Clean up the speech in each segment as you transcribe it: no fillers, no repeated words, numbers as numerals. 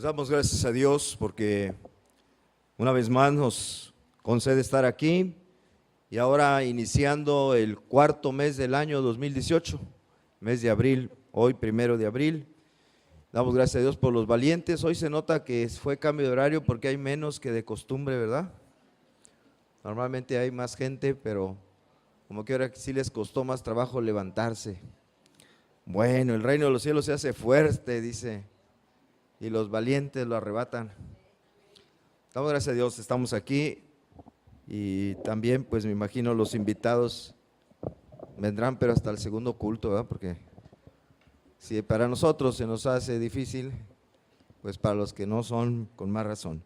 Pues damos gracias a Dios porque una vez más nos concede estar aquí y ahora iniciando el cuarto mes del año 2018, mes de abril, hoy 1 de abril. Damos gracias a Dios por los valientes. Hoy se nota que fue cambio de horario porque hay menos que de costumbre, ¿verdad? Normalmente hay más gente, pero como que ahora sí les costó más trabajo levantarse. Bueno, el reino de los cielos se hace fuerte, dice, y los valientes lo arrebatan. Damos gracias a Dios, estamos aquí y también pues me imagino los invitados vendrán, pero hasta el segundo culto, ¿verdad? Porque si para nosotros se nos hace difícil, pues para los que no son, con más razón.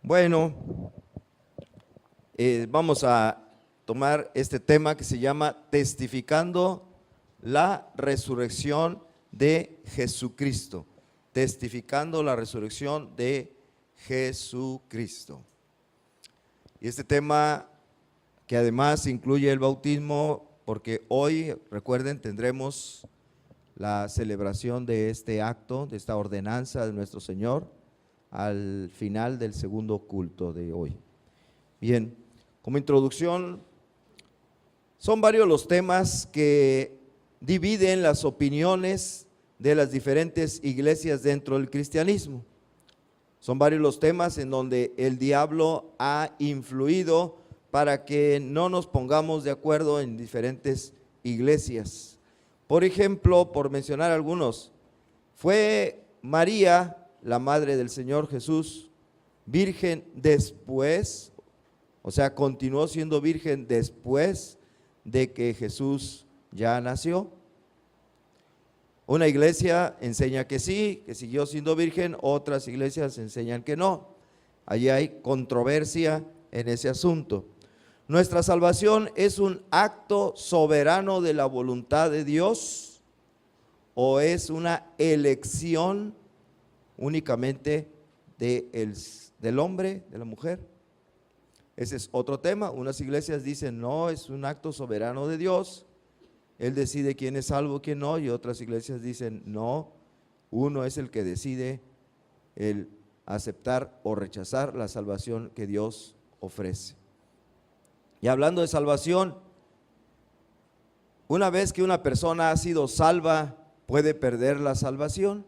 Bueno, vamos a tomar este tema que se llama Testificando la resurrección de Jesucristo. Testificando la resurrección de Jesucristo. Y este tema que además incluye el bautismo, porque hoy, recuerden, tendremos la celebración de este acto, de esta ordenanza de nuestro Señor, al final del segundo culto de hoy. Bien, como introducción, son varios los temas que dividen las opiniones de las diferentes iglesias dentro del cristianismo. Son varios los temas en donde el diablo ha influido para que no nos pongamos de acuerdo en diferentes iglesias. Por ejemplo, por mencionar algunos, ¿fue María, la madre del Señor Jesús, virgen después? O sea, ¿continuó siendo virgen después de que Jesús ya nació? Una iglesia enseña que sí, que siguió siendo virgen, otras iglesias enseñan que no. Allí hay controversia en ese asunto. ¿Nuestra salvación es un acto soberano de la voluntad de Dios o es una elección únicamente del hombre, de la mujer? Ese es otro tema. Unas iglesias dicen no, es un acto soberano de Dios. Él decide quién es salvo, quién no, y otras iglesias dicen no, uno es el que decide el aceptar o rechazar la salvación que Dios ofrece. Y hablando de salvación, una vez que una persona ha sido salva, ¿puede perder la salvación?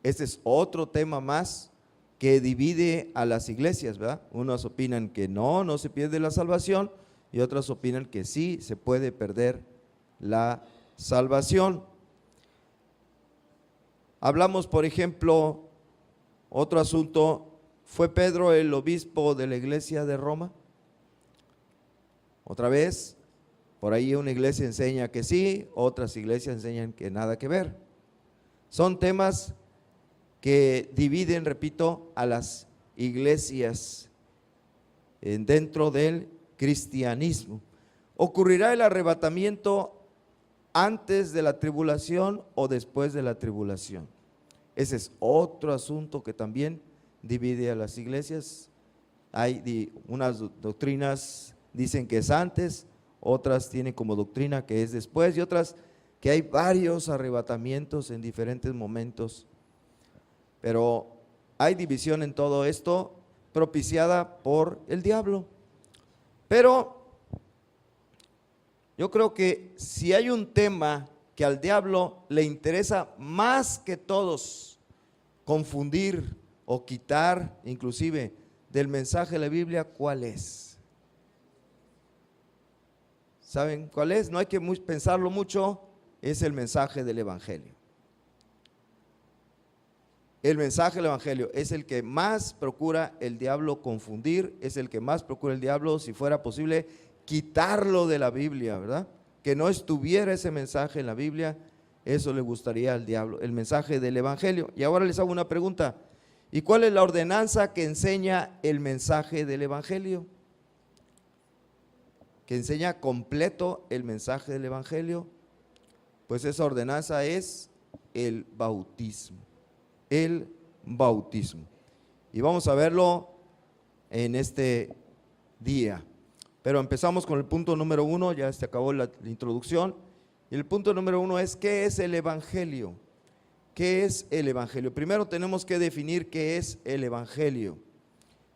Este es otro tema más que divide a las iglesias, ¿verdad? Unos opinan que no se pierde la salvación y otros opinan que sí se puede perder la salvación. Hablamos, por ejemplo, otro asunto, ¿fue Pedro el obispo de la iglesia de Roma? Otra vez, por ahí una iglesia enseña que sí, otras iglesias enseñan que nada que ver. Son temas que dividen, repito, a las iglesias dentro del cristianismo. ¿Ocurrirá el arrebatamiento antes de la tribulación o después de la tribulación? Ese es otro asunto que también divide a las iglesias. Hay unas doctrinas dicen que es antes, otras tienen como doctrina que es después y otras que hay varios arrebatamientos en diferentes momentos. Pero hay división en todo esto propiciada por el diablo. Pero yo creo que si hay un tema que al diablo le interesa más que todos confundir o quitar inclusive del mensaje de la Biblia, ¿cuál es? ¿Saben cuál es? No hay que pensarlo mucho, es el mensaje del Evangelio. El mensaje del Evangelio es el que más procura el diablo confundir, es el que más procura el diablo, si fuera posible, quitarlo de la Biblia, ¿verdad? Que no estuviera ese mensaje en la Biblia, eso le gustaría al diablo, el mensaje del Evangelio. Y ahora les hago una pregunta, ¿y cuál es la ordenanza que enseña el mensaje del Evangelio? Que enseña completo el mensaje del Evangelio, pues esa ordenanza es el bautismo. El bautismo. Y vamos a verlo en este día. Pero empezamos con el punto número 1, ya se acabó la introducción. Y el punto número 1 es, ¿qué es el Evangelio? ¿qué es el evangelio? Primero tenemos que definir qué es el evangelio.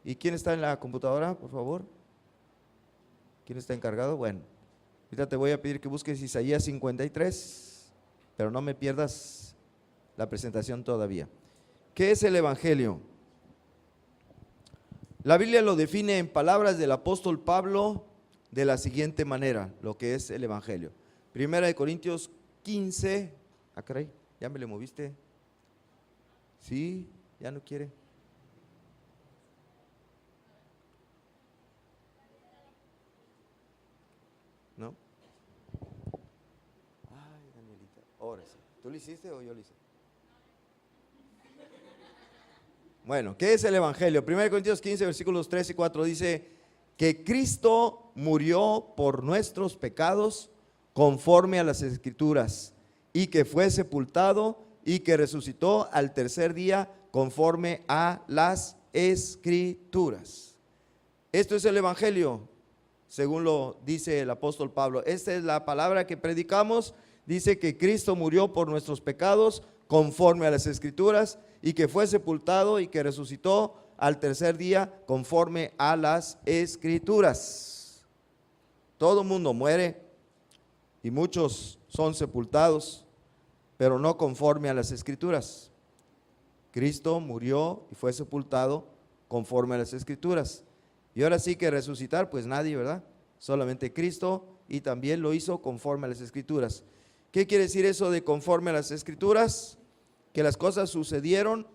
¿Y quién está en la computadora, por favor? ¿Quién está encargado? Bueno, ahorita te voy a pedir que busques Isaías 53, pero no me pierdas la presentación todavía. ¿Qué es el evangelio? La Biblia lo define en palabras del apóstol Pablo de la siguiente manera, lo que es el evangelio. Primera de Corintios 15, caray, ya me le moviste. Sí, ya no quiere. ¿No? Ay, Danielita, ahora sí. ¿Tú lo hiciste o yo lo hice? Bueno, ¿qué es el evangelio? 1 Corintios 15, versículos 3 y 4 dice que Cristo murió por nuestros pecados conforme a las escrituras, y que fue sepultado y que resucitó al tercer día conforme a las escrituras. Esto es el evangelio, según lo dice el apóstol Pablo. Esta es la palabra que predicamos. Dice que Cristo murió por nuestros pecados conforme a las escrituras, y que fue sepultado y que resucitó al tercer día conforme a las escrituras. Todo mundo muere y muchos son sepultados, pero no conforme a las escrituras. Cristo murió y fue sepultado conforme a las escrituras. Y ahora sí que resucitar, pues nadie, ¿verdad? Solamente Cristo, y también lo hizo conforme a las escrituras. ¿Qué quiere decir eso de conforme a las escrituras? Que las cosas sucedieron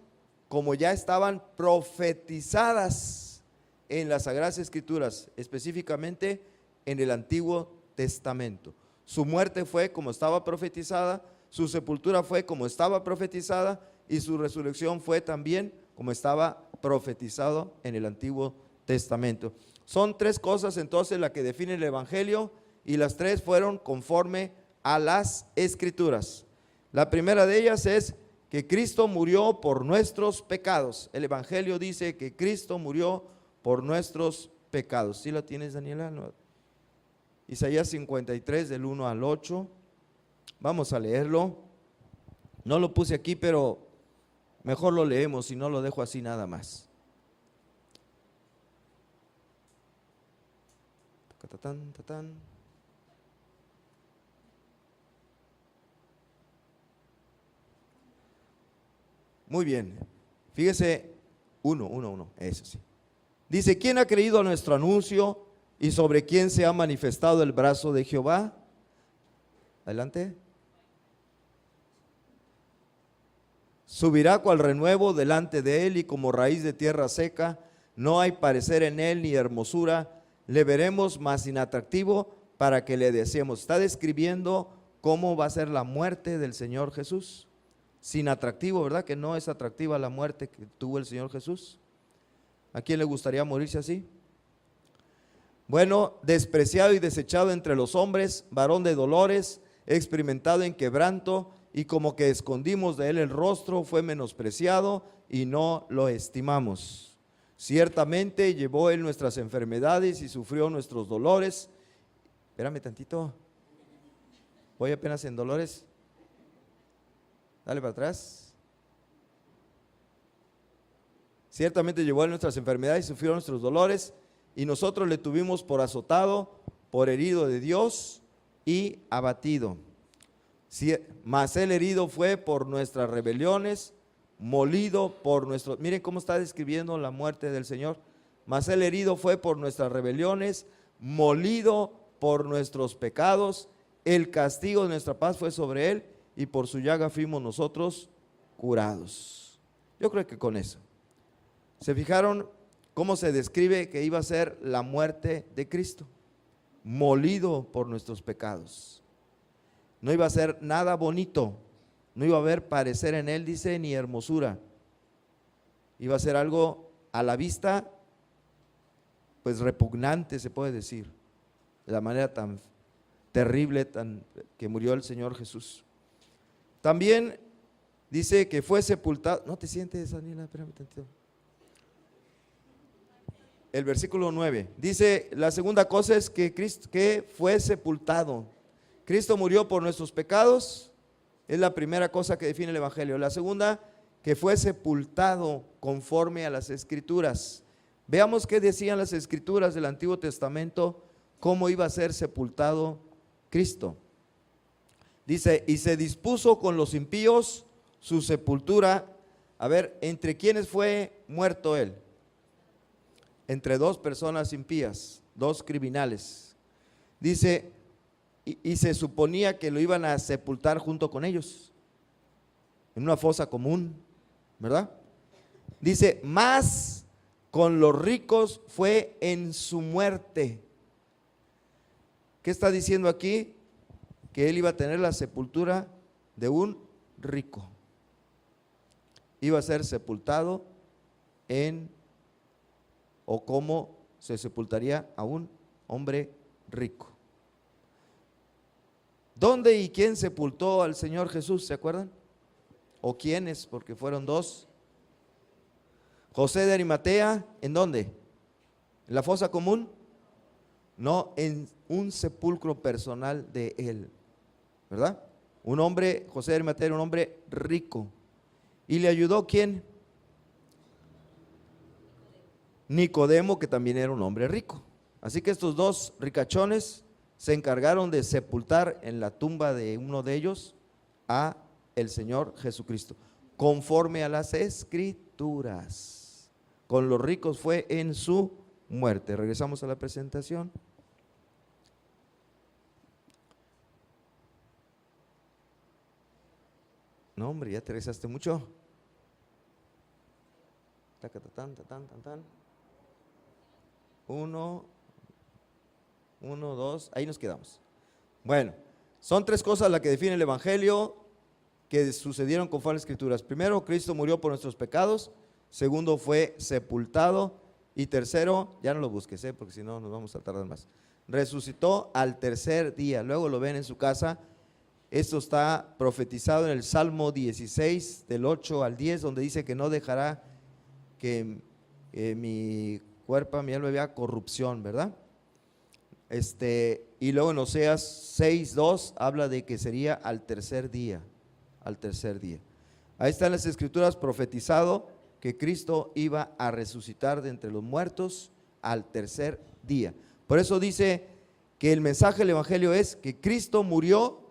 como ya estaban profetizadas en las Sagradas Escrituras, específicamente en el Antiguo Testamento. Su muerte fue como estaba profetizada, su sepultura fue como estaba profetizada, y su resurrección fue también como estaba profetizado en el Antiguo Testamento. Son tres cosas entonces las que definen el evangelio, y las tres fueron conforme a las Escrituras. La primera de ellas es que Cristo murió por nuestros pecados. El evangelio dice que Cristo murió por nuestros pecados. ¿Sí la tienes, Daniela? No. Isaías 53 del 1 al 8. Vamos a leerlo. No lo puse aquí, pero mejor lo leemos, y no lo dejo así nada más. Tatán, tatán. Muy bien, fíjese, uno, eso sí. Dice: ¿quién ha creído a nuestro anuncio, y sobre quién se ha manifestado el brazo de Jehová? Adelante. Subirá cual renuevo delante de él, y como raíz de tierra seca, no hay parecer en él ni hermosura, le veremos más inatractivo para que le deseemos. Está describiendo cómo va a ser la muerte del Señor Jesús. Sin atractivo, ¿verdad? Que no es atractiva la muerte que tuvo el Señor Jesús. ¿A quién le gustaría morirse así? Bueno, despreciado y desechado entre los hombres, varón de dolores, experimentado en quebranto, y como que escondimos de él el rostro, fue menospreciado y no lo estimamos. Ciertamente llevó él nuestras enfermedades y sufrió nuestros dolores. Espérame tantito, voy apenas en dolores. Dale para atrás. Ciertamente llevó él nuestras enfermedades y sufrió nuestros dolores, y nosotros le tuvimos por azotado, por herido de Dios y abatido. Mas él herido fue por nuestras rebeliones, molido por nuestros... Miren cómo está describiendo la muerte del Señor. Mas él herido fue por nuestras rebeliones, molido por nuestros pecados. El castigo de nuestra paz fue sobre él, y por su llaga fuimos nosotros curados. Yo creo que con eso. ¿Se fijaron cómo se describe que iba a ser la muerte de Cristo? Molido por nuestros pecados. No iba a ser nada bonito, no iba a haber parecer en él, dice, ni hermosura. Iba a ser algo a la vista, pues repugnante, se puede decir, de la manera tan terrible que murió el Señor Jesús. También dice que fue sepultado. No te sientes, Daniela, espérame tantito. El versículo 9 dice: la segunda cosa es que Cristo, que fue sepultado. Cristo murió por nuestros pecados, Es la primera cosa que define el Evangelio. La segunda, que fue sepultado conforme a las Escrituras. Veamos qué decían las Escrituras del Antiguo Testamento, cómo iba a ser sepultado Cristo. Dice, y se dispuso con los impíos su sepultura. A ver, ¿entre quiénes fue muerto él? Entre dos personas impías, dos criminales. Dice, y se suponía que lo iban a sepultar junto con ellos, en una fosa común, ¿verdad? Dice, más con los ricos fue en su muerte. ¿Qué está diciendo aquí? Que él iba a tener la sepultura de un rico. Iba a ser sepultado o como se sepultaría a un hombre rico. ¿Dónde y quién sepultó al Señor Jesús? ¿Se acuerdan? ¿O quiénes? Porque fueron dos. José de Arimatea, ¿en dónde? ¿En la fosa común? No, en un sepulcro personal de él, ¿verdad? Un hombre, José de Arimatea era un hombre rico. ¿Y le ayudó quién? Nicodemo, que también era un hombre rico. Así que estos dos ricachones se encargaron de sepultar en la tumba de uno de ellos a el Señor Jesucristo, conforme a las Escrituras. Con los ricos fue en su muerte. Regresamos a la presentación. No, hombre, ya te regresaste mucho. Uno, dos, ahí nos quedamos. Bueno, son tres cosas las que define el Evangelio que sucedieron conforme a las Escrituras. Primero, Cristo murió por nuestros pecados. Segundo, fue sepultado. Y tercero, ya no lo busques, porque si no nos vamos a tardar más. Resucitó al tercer día. Luego lo ven en su casa. Esto está profetizado en el Salmo 16, del 8 al 10, donde dice que no dejará que mi cuerpo, mi alma vea corrupción, ¿verdad? Y luego en Oseas 6:2 habla de que sería al tercer día, al tercer día. Ahí están las Escrituras profetizado que Cristo iba a resucitar de entre los muertos al tercer día. Por eso dice que el mensaje del Evangelio es que Cristo murió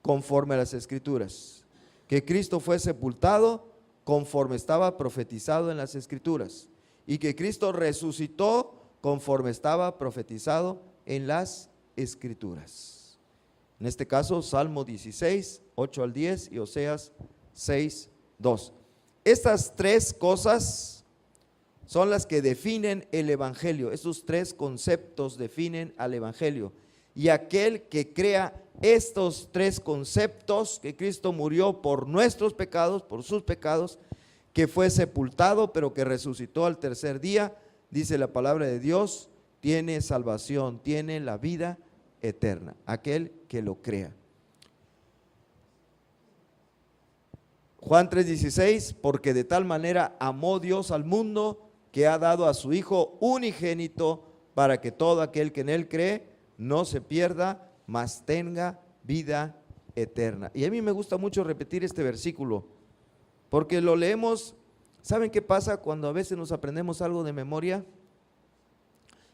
conforme a las Escrituras, que Cristo fue sepultado conforme estaba profetizado en las Escrituras y que Cristo resucitó conforme estaba profetizado en las Escrituras. En este caso, Salmo 16, 8 al 10 y Oseas 6, 2. Estas tres cosas son las que definen el Evangelio. Estos tres conceptos definen al Evangelio. Y aquel que crea estos tres conceptos, que Cristo murió por nuestros pecados, por sus pecados, que fue sepultado pero que resucitó al tercer día, dice la palabra de Dios, tiene salvación, tiene la vida eterna, aquel que lo crea. Juan 3:16, porque de tal manera amó Dios al mundo que ha dado a su Hijo unigénito para que todo aquel que en él cree no se pierda, mas tenga vida eterna. Y a mí me gusta mucho repetir este versículo, porque lo leemos. ¿Saben qué pasa cuando a veces nos aprendemos algo de memoria?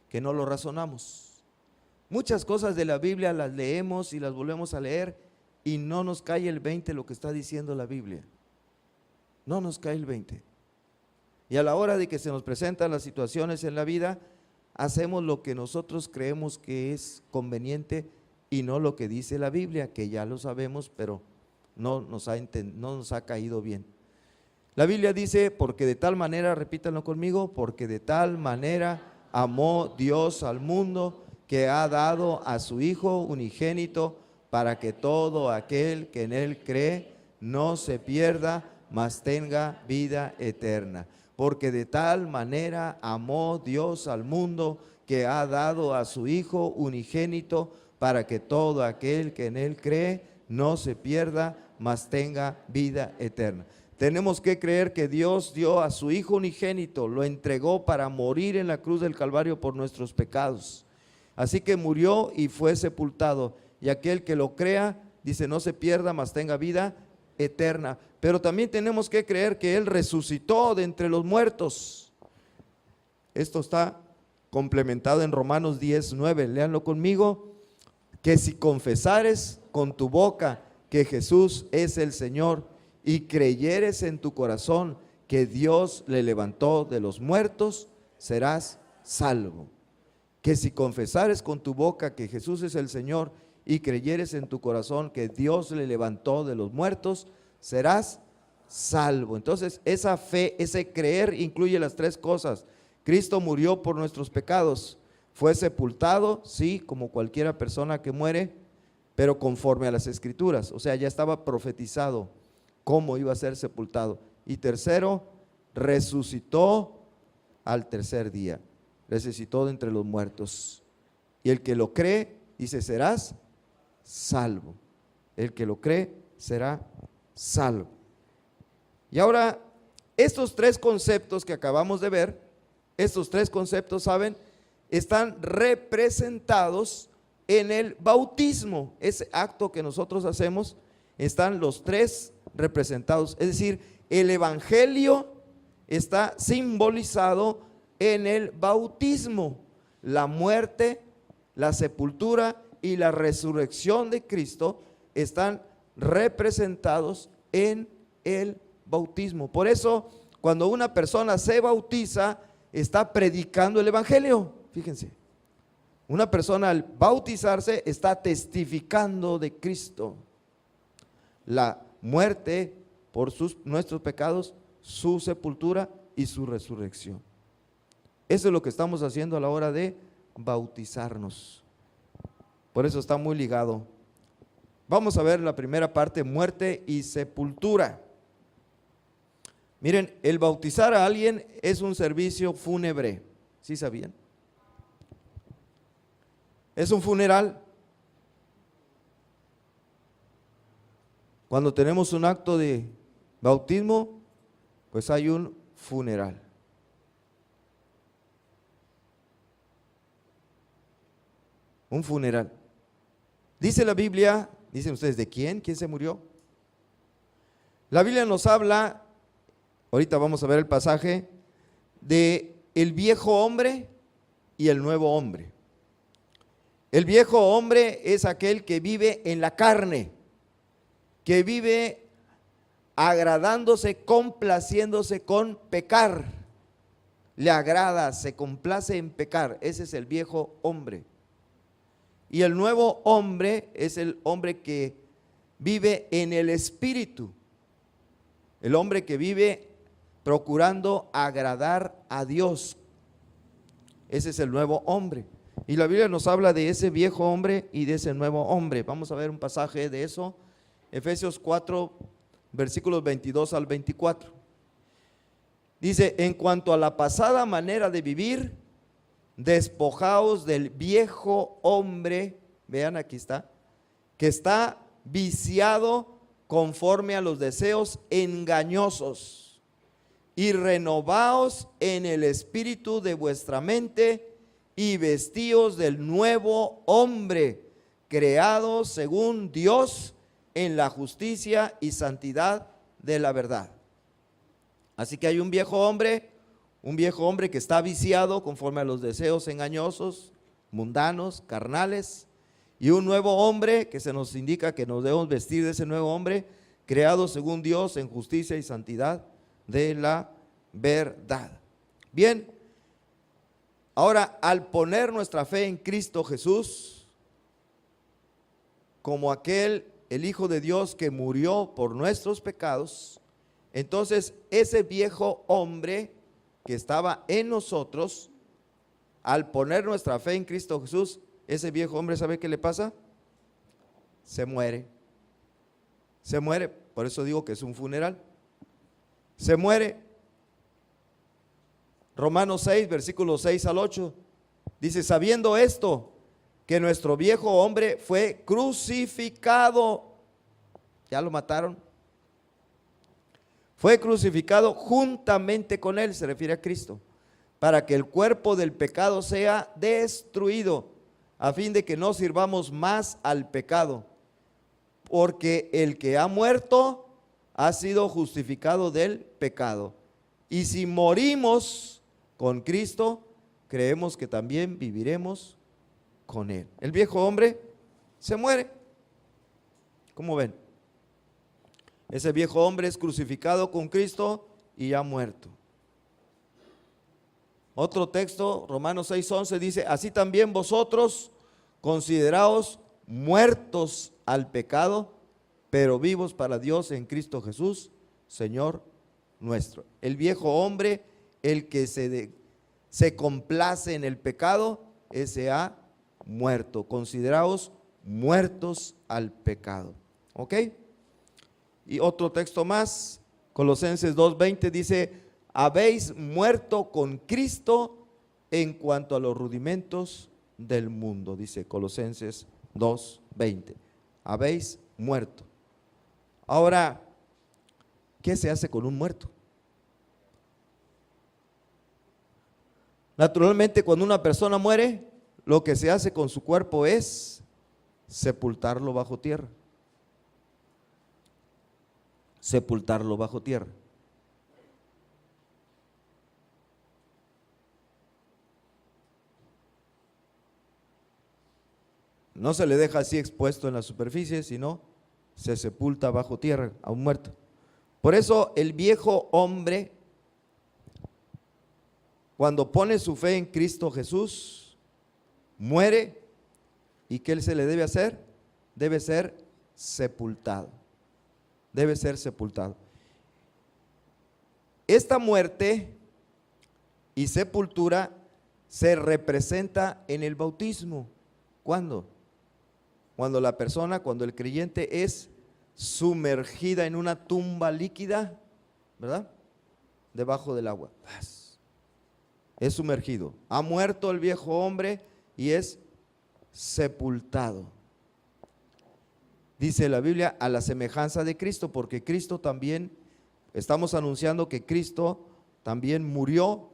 Que no lo razonamos. Muchas cosas de la Biblia las leemos y las volvemos a leer y no nos cae el 20 lo que está diciendo la Biblia. No nos cae el 20. Y a la hora de que se nos presentan las situaciones en la vida, hacemos lo que nosotros creemos que es conveniente y no lo que dice la Biblia, que ya lo sabemos, pero no nos ha caído bien. La Biblia dice, porque de tal manera, repítanlo conmigo, porque de tal manera amó Dios al mundo que ha dado a su Hijo unigénito para que todo aquel que en él cree no se pierda, mas tenga vida eterna. Porque de tal manera amó Dios al mundo que ha dado a su Hijo unigénito para que todo aquel que en él cree no se pierda, mas tenga vida eterna. Tenemos que creer que Dios dio a su Hijo unigénito, lo entregó para morir en la cruz del Calvario por nuestros pecados. Así que murió y fue sepultado. Y aquel que lo crea, dice, no se pierda, mas tenga vida eterna. Pero también tenemos que creer que Él resucitó de entre los muertos. Esto está complementado en Romanos 10:9. Léanlo conmigo. Que si confesares con tu boca que Jesús es el Señor y creyeres en tu corazón que Dios le levantó de los muertos, serás salvo. Que si confesares con tu boca que Jesús es el Señor y creyeres en tu corazón que Dios le levantó de los muertos, serás salvo. Entonces, esa fe, ese creer incluye las tres cosas. Cristo murió por nuestros pecados, fue sepultado, sí, como cualquiera persona que muere, pero conforme a las Escrituras, o sea, ya estaba profetizado cómo iba a ser sepultado. Y tercero, resucitó al tercer día, resucitó de entre los muertos. Y el que lo cree, dice, serás salvo. El que lo cree será salvo. Y ahora, estos tres conceptos que acabamos de ver, estos tres conceptos, ¿saben?, están representados en el bautismo. Ese acto que nosotros hacemos, están los tres representados. Es decir, el evangelio está simbolizado en el bautismo. La muerte, la sepultura y la resurrección de Cristo están representados en el bautismo. Por eso, cuando una persona se bautiza, está predicando el evangelio. Fíjense, una persona al bautizarse está testificando de Cristo, la muerte por nuestros pecados, su sepultura y su resurrección. Eso es lo que estamos haciendo a la hora de bautizarnos. Por eso está muy ligado. Vamos a ver la primera parte, muerte y sepultura. Miren, el bautizar a alguien es un servicio fúnebre. ¿Sí sabían? Es un funeral. Cuando tenemos un acto de bautismo, pues hay un funeral. Un funeral. Dice la Biblia, dicen ustedes, ¿de quién? ¿Quién se murió? La Biblia nos habla, ahorita vamos a ver el pasaje, de el viejo hombre y el nuevo hombre. El viejo hombre es aquel que vive en la carne, que vive agradándose, complaciéndose con pecar. Le agrada, se complace en pecar. Ese es el viejo hombre. Y el nuevo hombre es el hombre que vive en el Espíritu. El hombre que vive procurando agradar a Dios. Ese es el nuevo hombre. Y la Biblia nos habla de ese viejo hombre y de ese nuevo hombre. Vamos a ver un pasaje de eso. Efesios 4, versículos 22 al 24. Dice, en cuanto a la pasada manera de vivir, despojaos del viejo hombre, vean aquí está, que está viciado conforme a los deseos engañosos, y renovaos en el espíritu de vuestra mente, y vestíos del nuevo hombre, creado según Dios en la justicia y santidad de la verdad. Así que hay un viejo hombre que está viciado conforme a los deseos engañosos, mundanos, carnales, y un nuevo hombre que se nos indica que nos debemos vestir de ese nuevo hombre, creado según Dios en justicia y santidad de la verdad. Bien, ahora al poner nuestra fe en Cristo Jesús, como aquel, el Hijo de Dios que murió por nuestros pecados, entonces ese viejo hombre que estaba en nosotros, al poner nuestra fe en Cristo Jesús, ese viejo hombre, ¿sabe qué le pasa? Se muere. Se muere, por eso digo que es un funeral. Se muere. Romanos 6, versículos 6 al 8, dice, sabiendo esto, que nuestro viejo hombre fue crucificado, ya lo mataron, fue crucificado juntamente con él, se refiere a Cristo, para que el cuerpo del pecado sea destruido, a fin de que no sirvamos más al pecado, porque el que ha muerto ha sido justificado del pecado. Y si morimos con Cristo, creemos que también viviremos con Él. El viejo hombre se muere. ¿Cómo ven? Ese viejo hombre es crucificado con Cristo y ya muerto. Otro texto, Romanos 6:11 dice, así también vosotros consideraos muertos al pecado, pero vivos para Dios en Cristo Jesús, Señor nuestro. El viejo hombre, el que se complace en el pecado, ese ha muerto. Consideraos muertos al pecado. ¿Ok? Y otro texto más, Colosenses 2:20 dice, habéis muerto con Cristo en cuanto a los rudimentos del mundo, dice Colosenses 2:20. Habéis muerto. Ahora, ¿qué se hace con un muerto? Naturalmente, cuando una persona muere, lo que se hace con su cuerpo es sepultarlo bajo tierra. Sepultarlo bajo tierra. No se le deja así expuesto en la superficie, sino se sepulta bajo tierra a un muerto. Por eso el viejo hombre, cuando pone su fe en Cristo Jesús, muere. ¿Y qué se le debe hacer? Debe ser sepultado. Debe ser sepultado. Esta muerte y sepultura se representa en el bautismo. ¿Cuándo? Cuando la persona, cuando el creyente es sumergida en una tumba líquida, ¿verdad? Debajo del agua. Es sumergido. Ha muerto el viejo hombre y es sepultado. Dice la Biblia, a la semejanza de Cristo, porque Cristo también, estamos anunciando que Cristo también murió.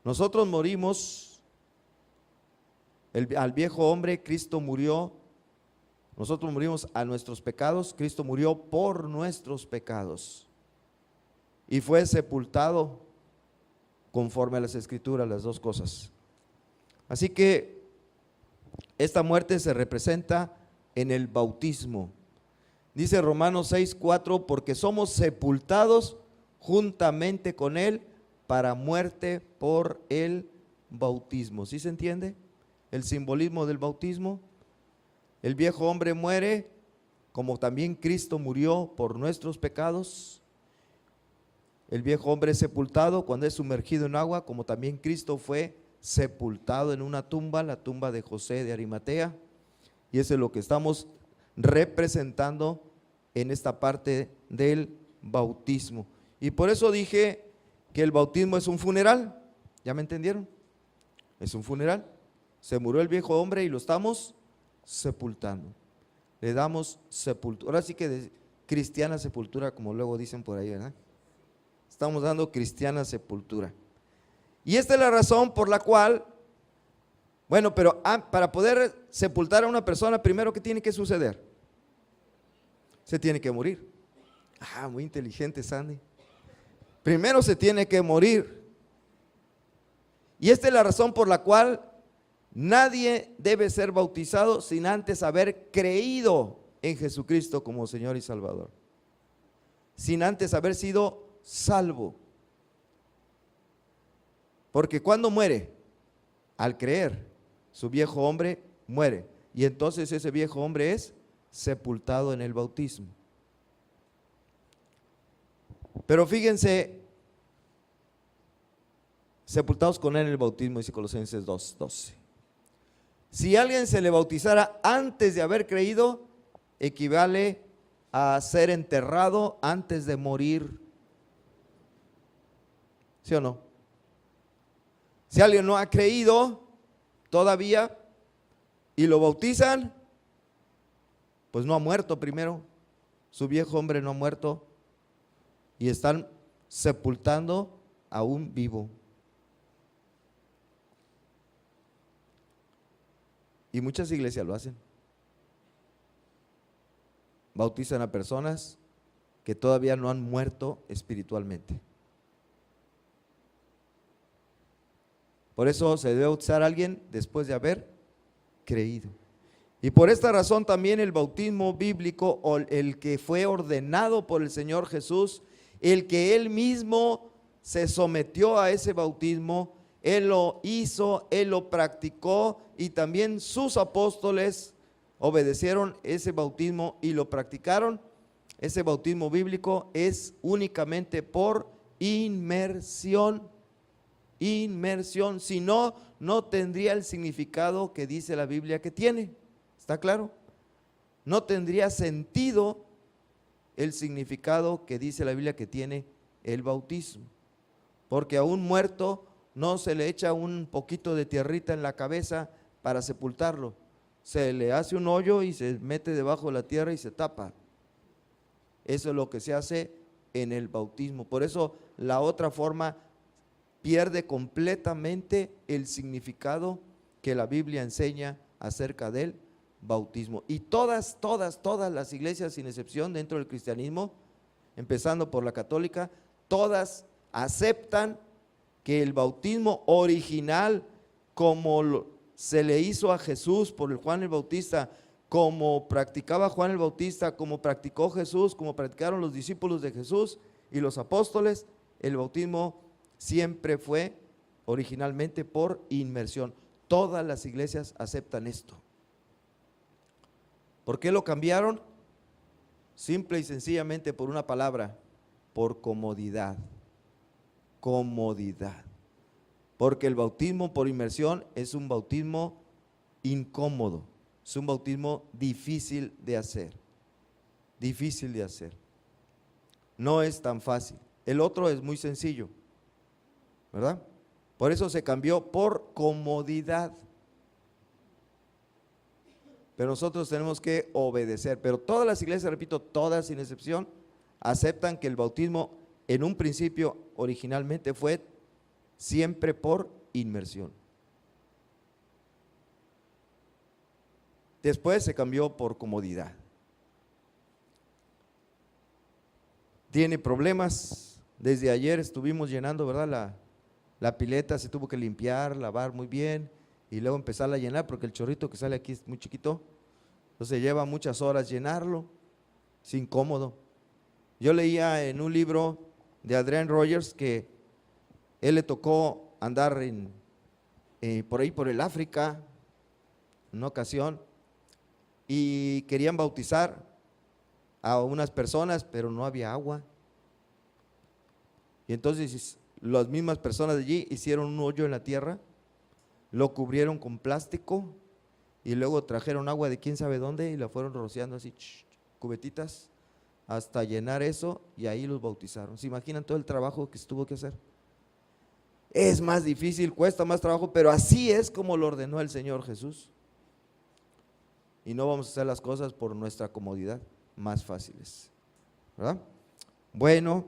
Nosotros morimos, al viejo hombre Cristo murió. Nosotros morimos a nuestros pecados, Cristo murió por nuestros pecados y fue sepultado conforme a las Escrituras, las dos cosas. Así que esta muerte se representa en el bautismo. Dice Romanos 6:4, porque somos sepultados juntamente con Él para muerte por el bautismo. ¿Sí se entiende el simbolismo del bautismo? El viejo hombre muere, como también Cristo murió por nuestros pecados. El viejo hombre es sepultado cuando es sumergido en agua, como también Cristo fue sepultado en una tumba, la tumba de José de Arimatea. Y eso es lo que estamos representando en esta parte del bautismo. Y por eso dije que el bautismo es un funeral. ¿Ya me entendieron? Es un funeral. Se murió el viejo hombre y lo estamos sepultando. Le damos sepultura. Ahora sí que de cristiana sepultura, como luego dicen por ahí, ¿verdad? Estamos dando cristiana sepultura. Y esta es la razón por la cual, bueno, pero para poder sepultar a una persona, primero, ¿qué tiene que suceder? Se tiene que morir. Muy inteligente, Sandy. Primero se tiene que morir. Y esta es la razón por la cual nadie debe ser bautizado sin antes haber creído en Jesucristo como Señor y Salvador. Sin antes haber sido salvo. Porque cuando muere, al creer, su viejo hombre muere. Y entonces ese viejo hombre es sepultado en el bautismo. Pero fíjense, sepultados con él en el bautismo, dice Colosenses 2:12. Si alguien se le bautizara antes de haber creído, equivale a ser enterrado antes de morir. ¿Sí o no? Si alguien no ha creído todavía y lo bautizan, pues no ha muerto primero. Su viejo hombre no ha muerto y están sepultando a un vivo. Y muchas iglesias lo hacen. Bautizan a personas que todavía no han muerto espiritualmente. Por eso se debe bautizar a alguien después de haber creído. Y por esta razón también el bautismo bíblico, o el que fue ordenado por el Señor Jesús, el que Él mismo se sometió a ese bautismo, Él lo hizo, Él lo practicó, y también sus apóstoles obedecieron ese bautismo y lo practicaron. Ese bautismo bíblico es únicamente por inmersión. Inmersión, si no, no tendría el significado que dice la Biblia que tiene. ¿Está claro? No tendría sentido el significado que dice la Biblia que tiene el bautismo. Porque a un muerto no se le echa un poquito de tierrita en la cabeza para sepultarlo. Se le hace un hoyo y se mete debajo de la tierra y se tapa. Eso es lo que se hace en el bautismo. Por eso la otra forma pierde completamente el significado que la Biblia enseña acerca del bautismo. Y todas las iglesias, sin excepción, dentro del cristianismo, empezando por la católica, todas aceptan que el bautismo original, como se le hizo a Jesús por el Juan el Bautista, como practicaba Juan el Bautista, como practicó Jesús, como practicaron los discípulos de Jesús y los apóstoles, el bautismo siempre fue originalmente por inmersión. Todas las iglesias aceptan esto. ¿Por qué lo cambiaron? Simple y sencillamente por una palabra: por comodidad. Comodidad. Porque el bautismo por inmersión es un bautismo incómodo, es un bautismo difícil de hacer. Difícil de hacer. No es tan fácil. El otro es muy sencillo, ¿verdad? Por eso se cambió por comodidad. Pero nosotros tenemos que obedecer. Pero todas las iglesias, repito, todas sin excepción, aceptan que el bautismo en un principio originalmente fue siempre por inmersión. Después se cambió por comodidad. Tiene problemas. Desde ayer estuvimos llenando, ¿verdad? La pileta se tuvo que limpiar, lavar muy bien y luego empezarla a llenar, porque el chorrito que sale aquí es muy chiquito. Entonces lleva muchas horas llenarlo, es incómodo. Yo leía en un libro de Adrian Rogers que él le tocó andar por ahí por el África en una ocasión y querían bautizar a unas personas, pero no había agua. Y entonces las mismas personas de allí hicieron un hoyo en la tierra, lo cubrieron con plástico y luego trajeron agua de quién sabe dónde y la fueron rociando así, cubetitas, hasta llenar eso, y ahí los bautizaron. ¿Se imaginan todo el trabajo que se tuvo que hacer? Es más difícil, cuesta más trabajo, pero así es como lo ordenó el Señor Jesús. Y no vamos a hacer las cosas por nuestra comodidad, más fáciles, ¿verdad? Bueno,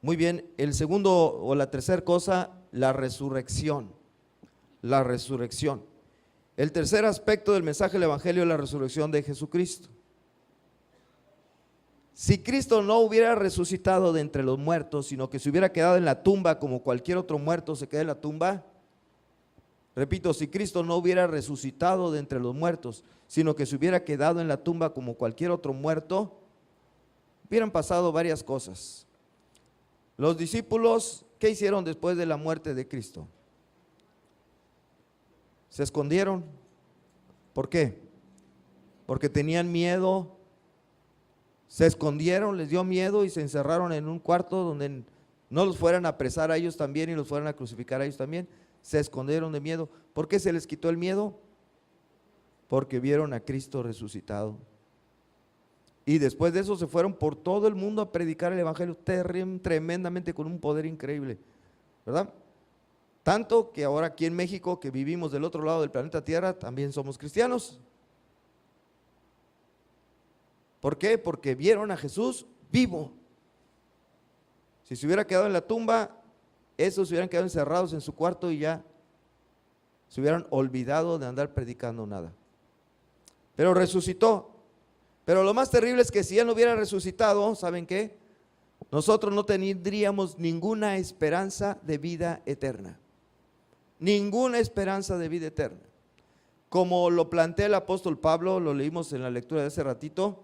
muy bien. El segundo o la tercera cosa, la resurrección. La resurrección. El tercer aspecto del mensaje del Evangelio es la resurrección de Jesucristo. Si Cristo no hubiera resucitado de entre los muertos, sino que se hubiera quedado en la tumba como cualquier otro muerto se queda en la tumba, repito, si Cristo no hubiera resucitado de entre los muertos, sino que se hubiera quedado en la tumba como cualquier otro muerto, hubieran pasado varias cosas. Los discípulos, ¿qué hicieron después de la muerte de Cristo? Se escondieron. ¿Por qué? Porque tenían miedo. Se escondieron, les dio miedo y se encerraron en un cuarto donde no los fueran a apresar a ellos también y los fueran a crucificar a ellos también. Se escondieron de miedo. ¿Por qué se les quitó el miedo? Porque vieron a Cristo resucitado. Y después de eso se fueron por todo el mundo a predicar el Evangelio tremendamente, con un poder increíble, ¿verdad? Tanto que ahora aquí en México, que vivimos del otro lado del planeta Tierra, también somos cristianos. ¿Por qué? Porque vieron a Jesús vivo. Si se hubiera quedado en la tumba, esos se hubieran quedado encerrados en su cuarto y ya se hubieran olvidado de andar predicando nada. Pero resucitó. Pero lo más terrible es que si Él no hubiera resucitado, ¿saben qué? Nosotros no tendríamos ninguna esperanza de vida eterna. Ninguna esperanza de vida eterna. Como lo plantea el apóstol Pablo, lo leímos en la lectura de hace ratito.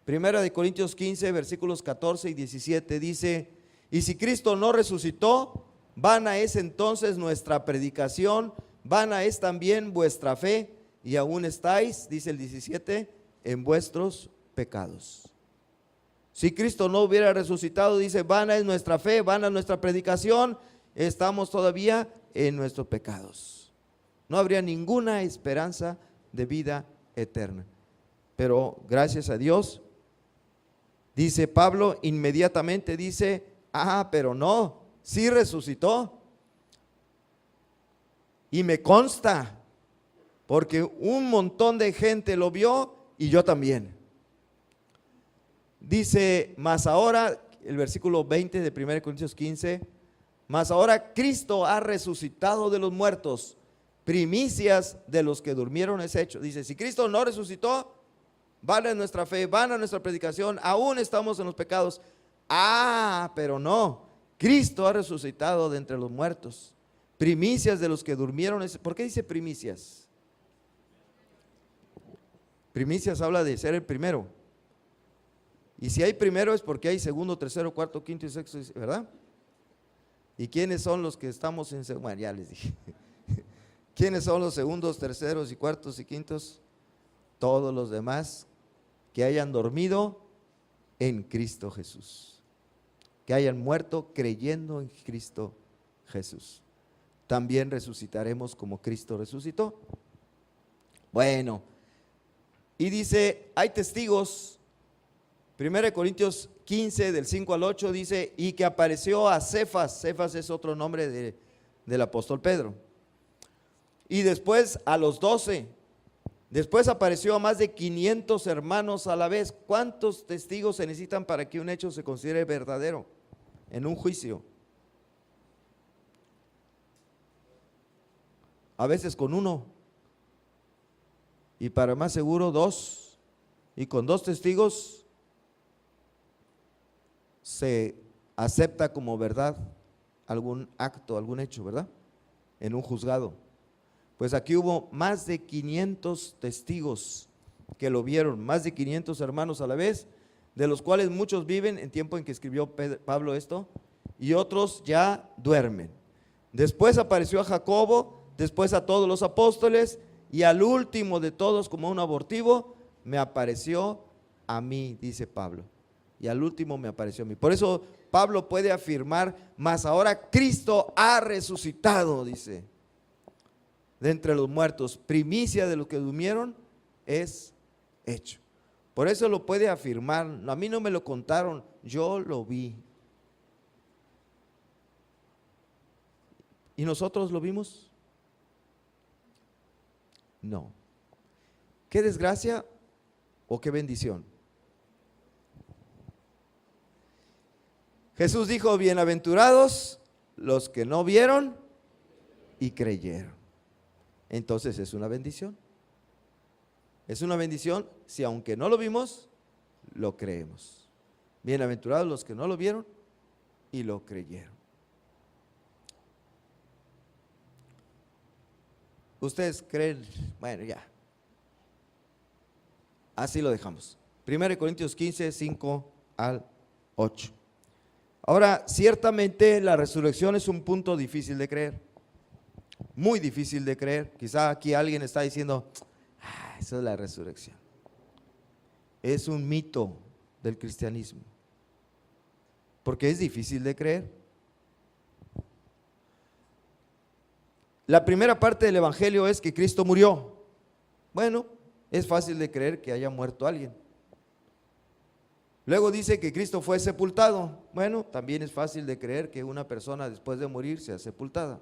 Primera de Corintios 15, versículos 14 y 17 dice: y si Cristo no resucitó, vana es entonces nuestra predicación, vana es también vuestra fe, y aún estáis, dice el 17, en vuestros pecados. Si Cristo no hubiera resucitado, dice, vana es nuestra fe, vana es nuestra predicación, estamos todavía en nuestros pecados. No habría ninguna esperanza de vida eterna. Pero gracias a Dios, dice Pablo, inmediatamente dice, pero no, sí resucitó. Y me consta, porque un montón de gente lo vio y yo también. Dice, mas ahora, el versículo 20 de 1 Corintios 15, mas ahora Cristo ha resucitado de los muertos, primicias de los que durmieron es hecho. Dice, si Cristo no resucitó, vana es nuestra fe, vana es nuestra predicación, aún estamos en los pecados. Pero no, Cristo ha resucitado de entre los muertos, primicias de los que durmieron. ¿Por qué dice primicias? Primicias habla de ser el primero. Y si hay primero es porque hay segundo, tercero, cuarto, quinto y sexto, ¿verdad? ¿Y quiénes son los que estamos en segundo? Bueno, ya les dije. ¿Quiénes son los segundos, terceros y cuartos y quintos? Todos los demás que hayan dormido en Cristo Jesús, que hayan muerto creyendo en Cristo Jesús. También resucitaremos como Cristo resucitó. Bueno, y dice, hay testigos. 1 Corintios 15 del 5 al 8 dice, y que apareció a Cefas. Cefas es otro nombre del apóstol Pedro. Y después a los 12. Después apareció a más de 500 hermanos a la vez. ¿Cuántos testigos se necesitan para que un hecho se considere verdadero en un juicio? A veces con uno, y para más seguro 2, y con 2 testigos se acepta como verdad algún acto, algún hecho, ¿verdad? En un juzgado. Pues aquí hubo más de 500 testigos que lo vieron, más de 500 hermanos a la vez, de los cuales muchos viven en tiempo en que escribió Pablo esto, y otros ya duermen. Después apareció a Jacobo, después a todos los apóstoles, y al último de todos, como un abortivo, me apareció a mí, dice Pablo. Y al último me apareció a mí. Por eso Pablo puede afirmar, mas ahora Cristo ha resucitado, dice, de entre los muertos, primicia de los que durmieron es hecho. Por eso lo puede afirmar. A mí no me lo contaron, yo lo vi. ¿Y nosotros lo vimos? No. ¿Qué desgracia o qué bendición? Jesús dijo, bienaventurados los que no vieron y creyeron. Entonces es una bendición. Es una bendición si aunque no lo vimos, lo creemos. Bienaventurados los que no lo vieron y lo creyeron. ¿Ustedes creen? Bueno, ya. Así lo dejamos. 1 Corintios 15, 5 al 8. Ahora, ciertamente la resurrección es un punto difícil de creer. Muy difícil de creer. Quizá aquí alguien está diciendo, eso es la resurrección. Es un mito del cristianismo. Porque es difícil de creer. La primera parte del evangelio es que Cristo murió. Bueno, es fácil de creer que haya muerto alguien. Luego dice que Cristo fue sepultado. Bueno, también es fácil de creer que una persona después de morir sea sepultada.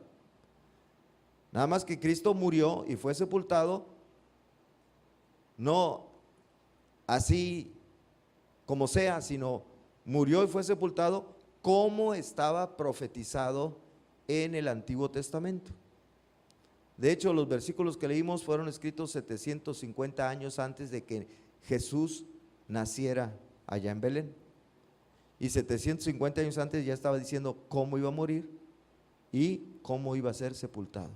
Nada más que Cristo murió y fue sepultado, no así como sea, sino murió y fue sepultado como estaba profetizado en el Antiguo Testamento. De hecho, los versículos que leímos fueron escritos 750 años antes de que Jesús naciera allá en Belén. Y 750 años antes ya estaba diciendo cómo iba a morir y cómo iba a ser sepultado.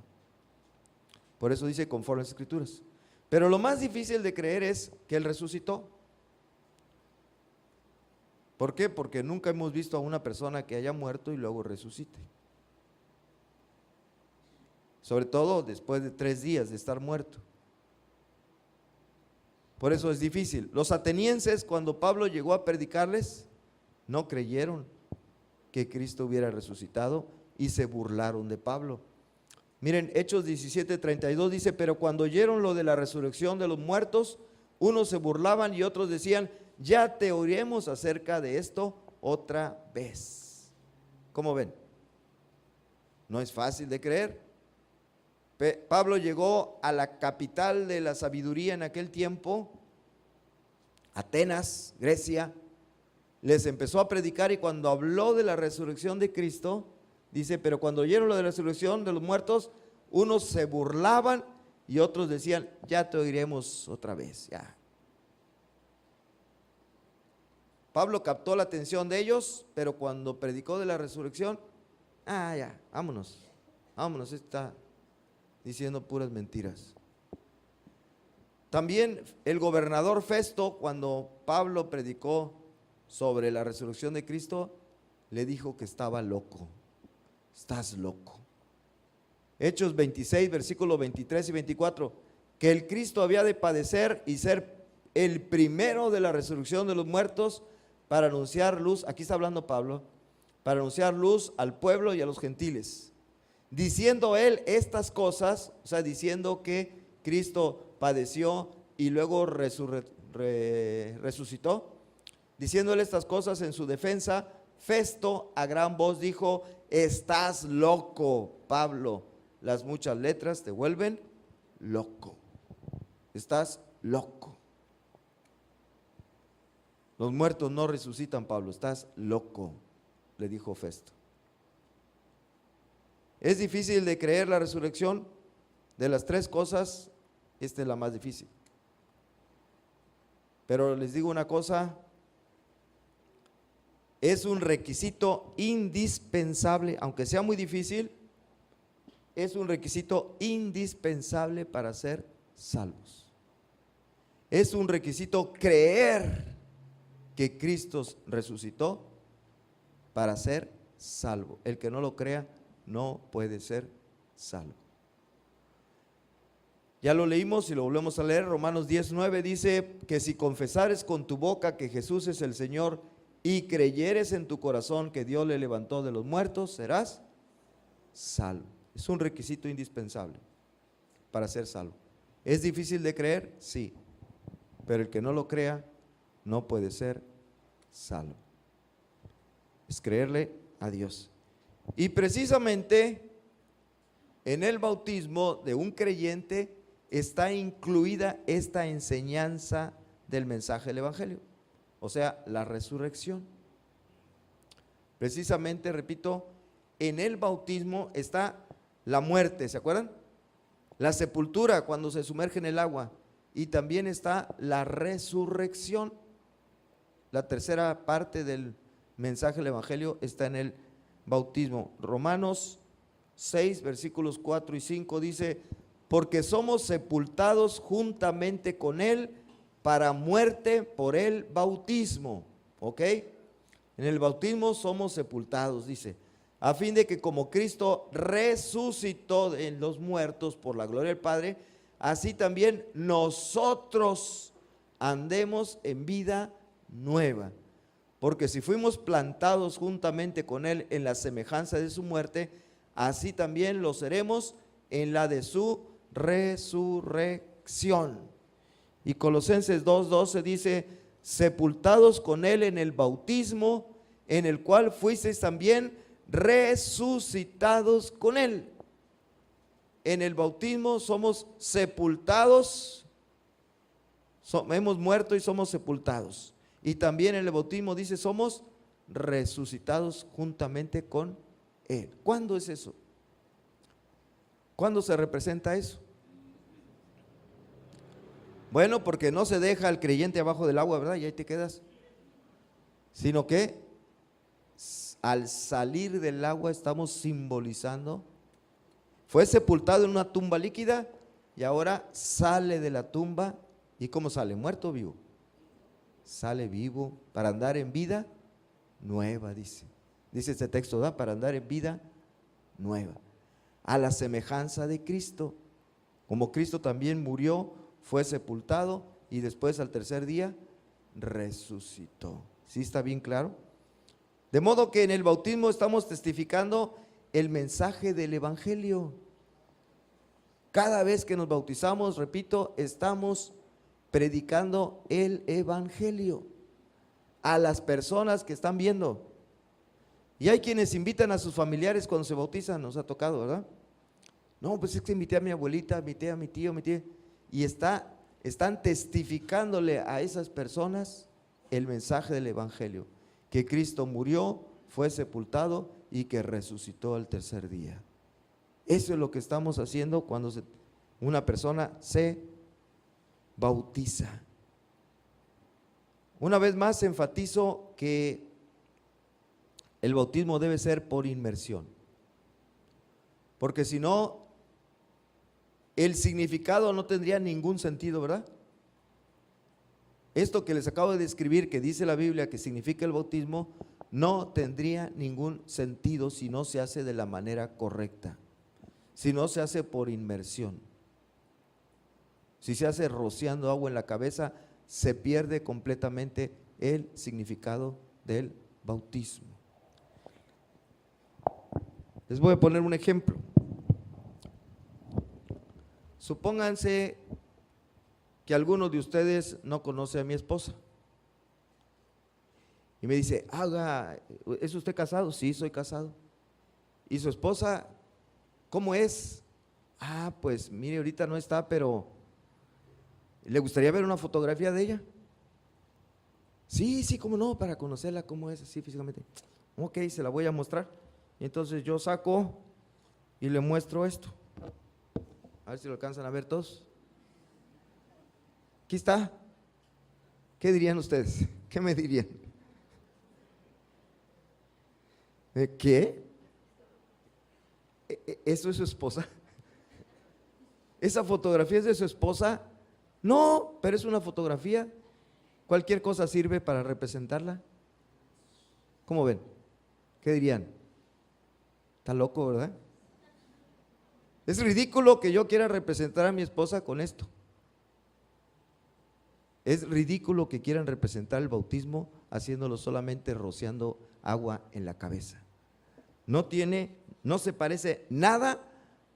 Por eso dice conforme a las Escrituras. Pero lo más difícil de creer es que Él resucitó. ¿Por qué? Porque nunca hemos visto a una persona que haya muerto y luego resucite. Sobre todo después de 3 días de estar muerto. Por eso es difícil. Los atenienses, cuando Pablo llegó a predicarles, no creyeron que Cristo hubiera resucitado y se burlaron de Pablo. Miren, Hechos 17:32 dice, pero cuando oyeron lo de la resurrección de los muertos, unos se burlaban y otros decían, ya te oiremos acerca de esto otra vez. ¿Cómo ven? No es fácil de creer. Pablo llegó a la capital de la sabiduría en aquel tiempo, Atenas, Grecia, les empezó a predicar y cuando habló de la resurrección de Cristo, dice, pero cuando oyeron lo de la resurrección de los muertos, unos se burlaban y otros decían, ya te oiremos otra vez, ya. Pablo captó la atención de ellos, pero cuando predicó de la resurrección, ya, vámonos, está diciendo puras mentiras. También el gobernador Festo, cuando Pablo predicó sobre la resurrección de Cristo, le dijo que estaba loco. Estás loco. Hechos 26, versículos 23 y 24, que el Cristo había de padecer y ser el primero de la resurrección de los muertos para anunciar luz, aquí está hablando Pablo, para anunciar luz al pueblo y a los gentiles. Diciendo él estas cosas, o sea, diciendo que Cristo padeció y luego resucitó, diciendo él estas cosas en su defensa, Festo a gran voz dijo, estás loco, Pablo, las muchas letras te vuelven loco, estás loco. Los muertos no resucitan, Pablo, estás loco, le dijo Festo. Es difícil de creer la resurrección. De las 3 cosas, esta es la más difícil. Pero les digo una cosa, es un requisito indispensable, aunque sea muy difícil, es un requisito indispensable para ser salvos. Es un requisito creer que Cristo resucitó para ser salvo. El que no lo crea no puede ser salvo. Ya lo leímos y lo volvemos a leer. Romanos 10:9 dice que si confesares con tu boca que Jesús es el Señor y creyeres en tu corazón que Dios le levantó de los muertos, serás salvo. Es un requisito indispensable para ser salvo. ¿Es difícil de creer? Sí, pero el que no lo crea no puede ser salvo. Es creerle a Dios. Y precisamente en el bautismo de un creyente está incluida esta enseñanza del mensaje del Evangelio, o sea, la resurrección. Precisamente, repito, en el bautismo está la muerte, ¿se acuerdan? La sepultura cuando se sumerge en el agua, y también está la resurrección. La tercera parte del mensaje del Evangelio está en el bautismo. Romanos 6, versículos 4 y 5 dice, porque somos sepultados juntamente con Él para muerte por el bautismo. ¿Ok? En el bautismo somos sepultados, dice, a fin de que como Cristo resucitó en los muertos por la gloria del Padre, así también nosotros andemos en vida nueva. Porque si fuimos plantados juntamente con Él en la semejanza de su muerte, así también lo seremos en la de su resurrección. Y Colosenses 2:12 dice, sepultados con Él en el bautismo, en el cual fuisteis también resucitados con Él. En el bautismo somos sepultados, hemos muerto y somos sepultados. Y también en el bautismo dice, somos resucitados juntamente con Él. ¿Cuándo es eso? ¿Cuándo se representa eso? Bueno, porque no se deja al creyente abajo del agua, ¿verdad? Y ahí te quedas. Sino que al salir del agua estamos simbolizando, fue sepultado en una tumba líquida y ahora sale de la tumba. ¿Y cómo sale? ¿Muerto o vivo? Sale vivo para andar en vida nueva, dice este texto, ¿verdad? Para andar en vida nueva, a la semejanza de Cristo. Como Cristo también murió, fue sepultado y después al tercer día resucitó. ¿Sí está bien claro? De modo que en el bautismo estamos testificando el mensaje del evangelio. Cada vez que nos bautizamos, repito, estamos predicando el evangelio a las personas que están viendo. Y hay quienes invitan a sus familiares cuando se bautizan, nos ha tocado, ¿verdad? No, pues es que invité a mi abuelita, invité a mi tío, mi tía, y están testificándole a esas personas el mensaje del evangelio, que Cristo murió, fue sepultado y que resucitó al tercer día. Eso es lo que estamos haciendo cuando una persona se bautiza. Una vez más enfatizo que el bautismo debe ser por inmersión, porque si no, el significado no tendría ningún sentido, ¿verdad? Esto que les acabo de describir, que dice la Biblia que significa el bautismo, no tendría ningún sentido si no se hace de la manera correcta, si no se hace por inmersión. Si se hace rociando agua en la cabeza, se pierde completamente el significado del bautismo. Les voy a poner un ejemplo. Supónganse que alguno de ustedes no conoce a mi esposa y me dice, ¿es usted casado? Sí, soy casado. ¿Y su esposa cómo es? Pues mire, ahorita no está, pero ¿le gustaría ver una fotografía de ella? Sí, cómo no, para conocerla cómo es así físicamente. Ok, se la voy a mostrar. Y entonces yo saco y le muestro esto. A ver si lo alcanzan a ver todos. Aquí está. ¿Qué dirían ustedes? ¿Qué me dirían? ¿Qué? ¿Eso es su esposa? ¿Esa fotografía es de su esposa? No, pero es una fotografía. Cualquier cosa sirve para representarla. ¿Cómo ven? ¿Qué dirían? Está loco, ¿verdad? Es ridículo que yo quiera representar a mi esposa con esto. Es ridículo que quieran representar el bautismo haciéndolo solamente rociando agua en la cabeza. No se parece nada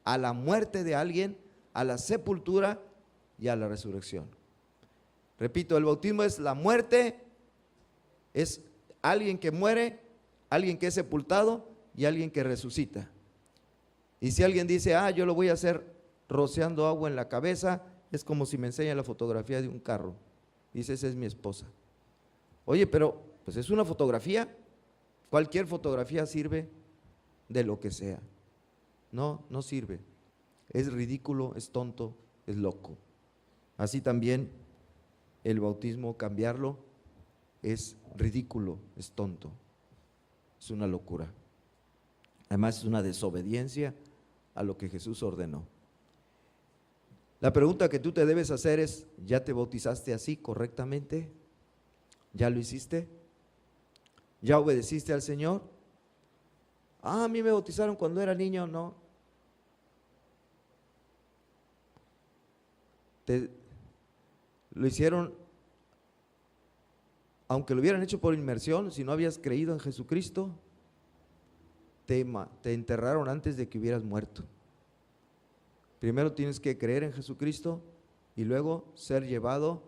a la muerte de alguien, a la sepultura y a la resurrección. Repito, el bautismo es la muerte, es alguien que muere, alguien que es sepultado y alguien que resucita. Y si alguien dice, yo lo voy a hacer rociando agua en la cabeza, es como si me enseña la fotografía de un carro. Dice, esa es mi esposa. Oye, pero pues es una fotografía. Cualquier fotografía sirve de lo que sea. No sirve. Es ridículo, es tonto, es loco. Así también el bautismo, cambiarlo, es ridículo, es tonto, es una locura. Además es una desobediencia a lo que Jesús ordenó. La pregunta que tú te debes hacer es, ¿ya te bautizaste así correctamente? ¿Ya lo hiciste? ¿Ya obedeciste al Señor? A mí me bautizaron cuando era niño. No. Lo hicieron, aunque lo hubieran hecho por inmersión, si no habías creído en Jesucristo, te enterraron antes de que hubieras muerto. Primero tienes que creer en Jesucristo y luego ser llevado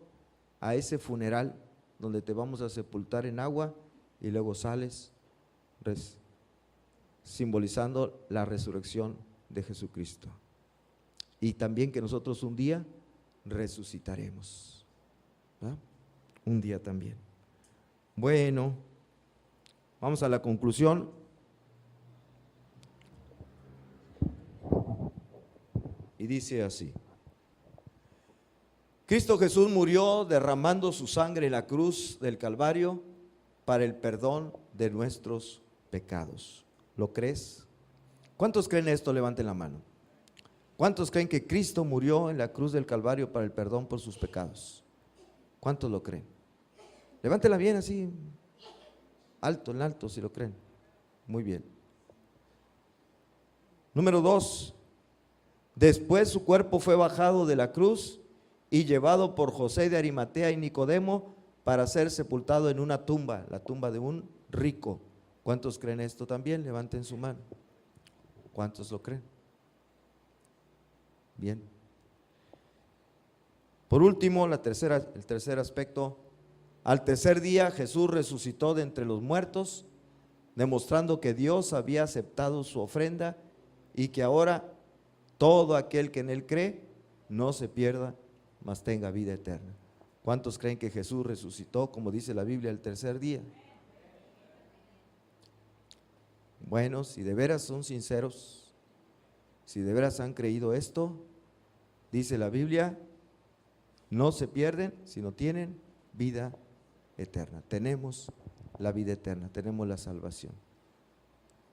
a ese funeral donde te vamos a sepultar en agua y luego sales simbolizando la resurrección de Jesucristo. Y también que nosotros un día resucitaremos. ¿Ah? Un día también. Bueno, vamos a la conclusión. y dice así: Cristo Jesús murió derramando su sangre en la cruz del Calvario para el perdón de nuestros pecados. ¿Lo crees? ¿Cuántos creen esto? Levanten la mano. ¿Cuántos creen que Cristo murió en la cruz del Calvario para el perdón por sus pecados? ¿Cuántos lo creen? Levántela bien así, alto, en alto, si lo creen. Muy bien. Número 2. Después su cuerpo fue bajado de la cruz y llevado por José de Arimatea y Nicodemo para ser sepultado en una tumba, la tumba de un rico. ¿Cuántos creen esto también? Levanten su mano. ¿Cuántos lo creen? Bien. Por último, el tercer aspecto: al tercer día Jesús resucitó de entre los muertos, demostrando que Dios había aceptado su ofrenda y que ahora todo aquel que en él cree no se pierda, mas tenga vida eterna. ¿Cuántos creen que Jesús resucitó, como dice la Biblia, el tercer día? Bueno, si de veras son sinceros, si de veras han creído esto, dice la Biblia, no se pierden, sino tienen vida eterna. Tenemos la vida eterna, tenemos la salvación.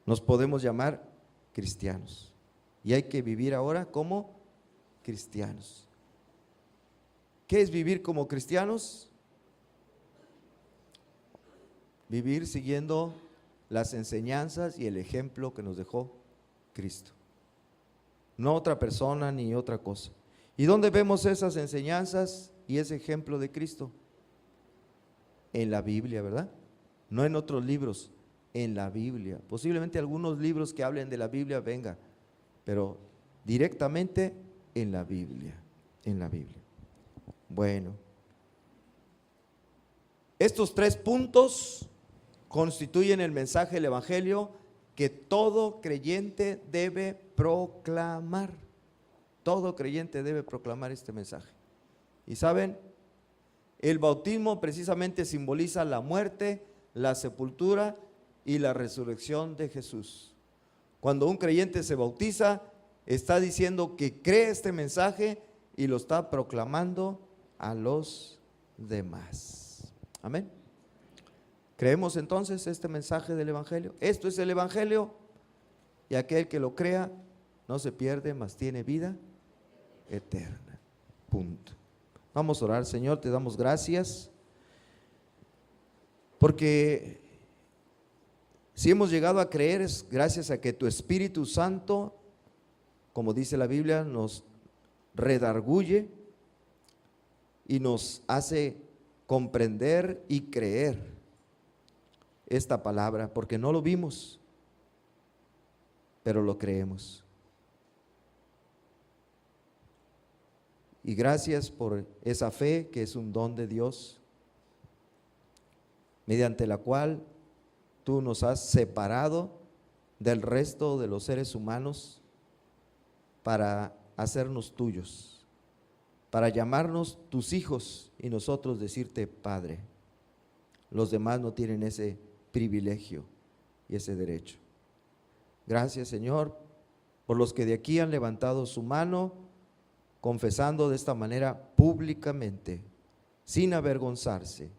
Nos podemos llamar cristianos y hay que vivir ahora como cristianos. ¿Qué es vivir como cristianos? Vivir siguiendo las enseñanzas y el ejemplo que nos dejó Cristo, no otra persona ni otra cosa. ¿Y dónde vemos esas enseñanzas y ese ejemplo de Cristo? En la Biblia, ¿verdad? No en otros libros, en la Biblia. Posiblemente algunos libros que hablen de la Biblia venga, pero directamente en la Biblia, en la Biblia. Bueno, estos 3 puntos constituyen el mensaje del Evangelio que todo creyente debe proclamar. Todo creyente debe proclamar este mensaje. Y saben, el bautismo precisamente simboliza la muerte, la sepultura y la resurrección de Jesús. Cuando un creyente se bautiza, está diciendo que cree este mensaje y lo está proclamando a los demás. Amén. ¿Creemos entonces este mensaje del Evangelio? Esto es el Evangelio, y aquel que lo crea no se pierde, mas tiene vida eterna. Punto. Vamos a orar. Señor, te damos gracias, porque si hemos llegado a creer es gracias a que tu Espíritu Santo, como dice la Biblia, nos redarguye y nos hace comprender y creer esta palabra, porque no lo vimos, pero lo creemos. Y gracias por esa fe que es un don de Dios, mediante la cual tú nos has separado del resto de los seres humanos para hacernos tuyos, para llamarnos tus hijos y nosotros decirte Padre. Los demás no tienen ese privilegio y ese derecho. Gracias, Señor, por los que de aquí han levantado su mano, confesando de esta manera públicamente, sin avergonzarse,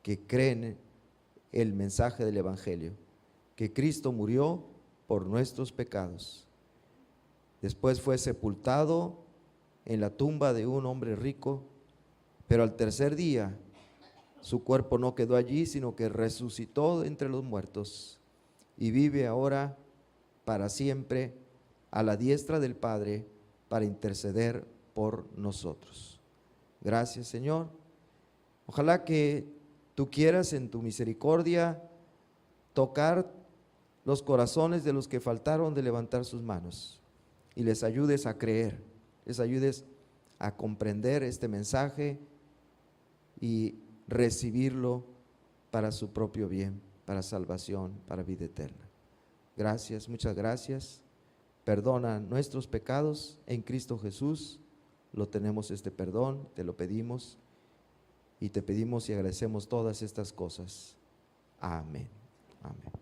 que creen el mensaje del Evangelio, que Cristo murió por nuestros pecados. Después fue sepultado en la tumba de un hombre rico, pero al tercer día su cuerpo no quedó allí, sino que resucitó de entre los muertos y vive ahora para siempre a la diestra del Padre para interceder por nosotros. Gracias, Señor. Ojalá que tú quieras en tu misericordia tocar los corazones de los que faltaron de levantar sus manos y les ayudes a creer, les ayudes a comprender este mensaje y recibirlo para su propio bien, para salvación, para vida eterna. Gracias, muchas gracias. Perdona nuestros pecados en Cristo Jesús. Lo tenemos este perdón, te lo pedimos y te pedimos y agradecemos todas estas cosas. Amén. Amén.